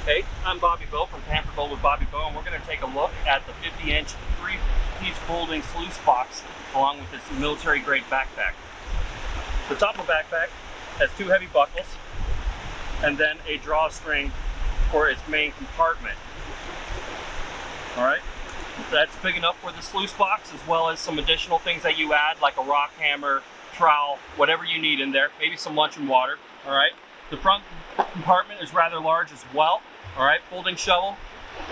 Hey, I'm Bobby Bo from Pamper Gold with Bobby Bo, and we're going to take a look at the 50-inch 3-piece folding sluice box along with this military-grade backpack. The top of the backpack has 2 heavy buckles and then a drawstring for its main compartment. Alright, that's big enough for the sluice box, as well as some additional things that you add, like a rock hammer, trowel, whatever you need in there, maybe some lunch and water. Alright, the front compartment is rather large as well. Alright, folding shovel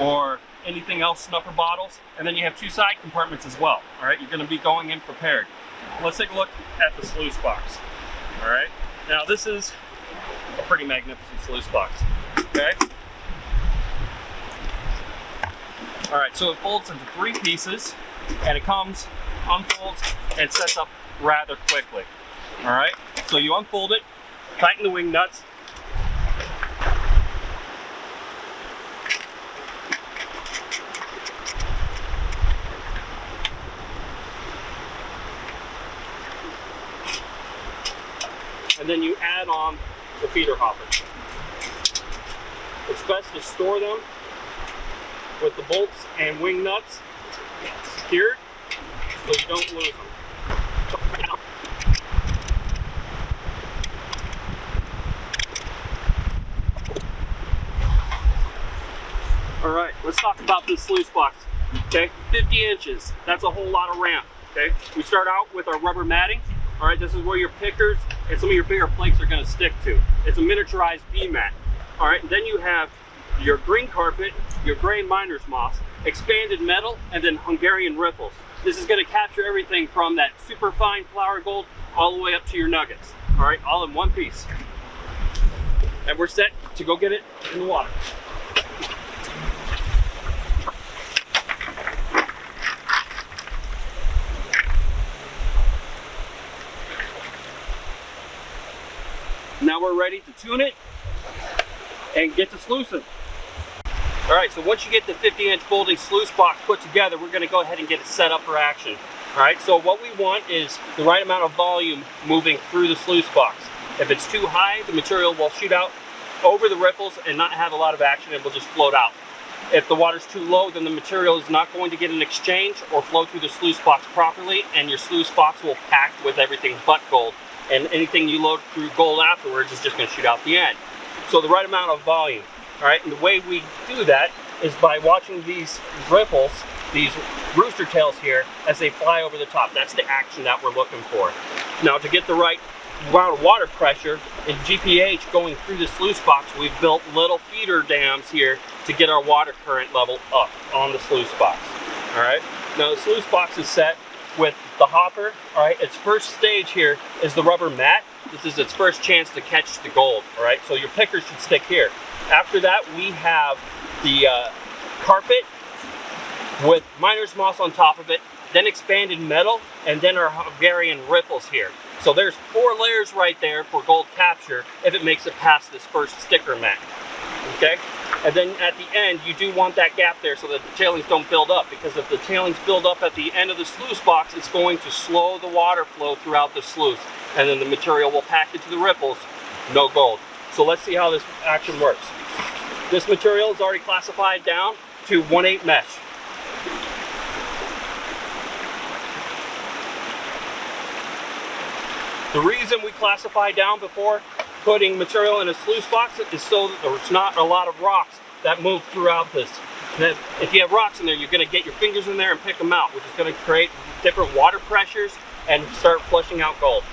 or anything else, snuffer bottles, and then you have 2 side compartments as well. Alright, you're going to be going in prepared. Let's take a look at the sluice box. Alright, now this is a pretty magnificent sluice box. Okay. Alright, so it folds into 3 pieces, and it comes, unfolds, and sets up rather quickly. Alright, so you unfold it, tighten the wing nuts, and then you add on the feeder hoppers. It's best to store them with the bolts and wing nuts secured so you don't lose them. Alright, let's talk about this sluice box. Okay, 50 inches, that's a whole lot of ramp. Okay, we start out with our rubber matting. Alright, this is where your pickers and some of your bigger flakes are going to stick to. It's a miniaturized V-mat. Alright, then you have your green carpet, your gray miner's moss, expanded metal, and then Hungarian riffles. This is going to capture everything from that super fine flour gold all the way up to your nuggets. Alright, all in one piece. And we're set to go get it in the water. Now we're ready to tune it and get to sluicing. Alright, so once you get the 50-inch folding sluice box put together, we're going to go ahead and get it set up for action. Alright, so what we want is the right amount of volume moving through the sluice box. If it's too high, the material will shoot out over the riffles and not have a lot of action, and will just float out. If the water's too low, then the material is not going to get an exchange or flow through the sluice box properly, and your sluice box will pack with everything but gold. And anything you load through gold afterwards is just going to shoot out the end. So the right amount of volume. Alright, and the way we do that is by watching these ripples, these rooster tails here, as they fly over the top. That's the action that we're looking for. Now, to get the right amount of water pressure and GPH going through the sluice box, we've built little feeder dams here to get our water current level up on the sluice box. Alright, now the sluice box is set with the hopper. Alright, its first stage here is the rubber mat. This is its first chance to catch the gold. Alright, so your picker should stick here. After that, we have the carpet with miner's moss on top of it, then expanded metal, and then our Hungarian riffles here. So there's 4 layers right there for gold capture if it makes it past this first sticker mat. Okay? And then at the end, you do want that gap there so that the tailings don't build up, because if the tailings build up at the end of the sluice box, it's going to slow the water flow throughout the sluice, and then the material will pack into the riffles, no gold. So let's see how this action works. This material is already classified down to 1/8 mesh. The reason we classify down before putting material in a sluice box is so that there's not a lot of rocks that move throughout this. And if you have rocks in there, you're going to get your fingers in there and pick them out, which is going to create different water pressures and start flushing out gold.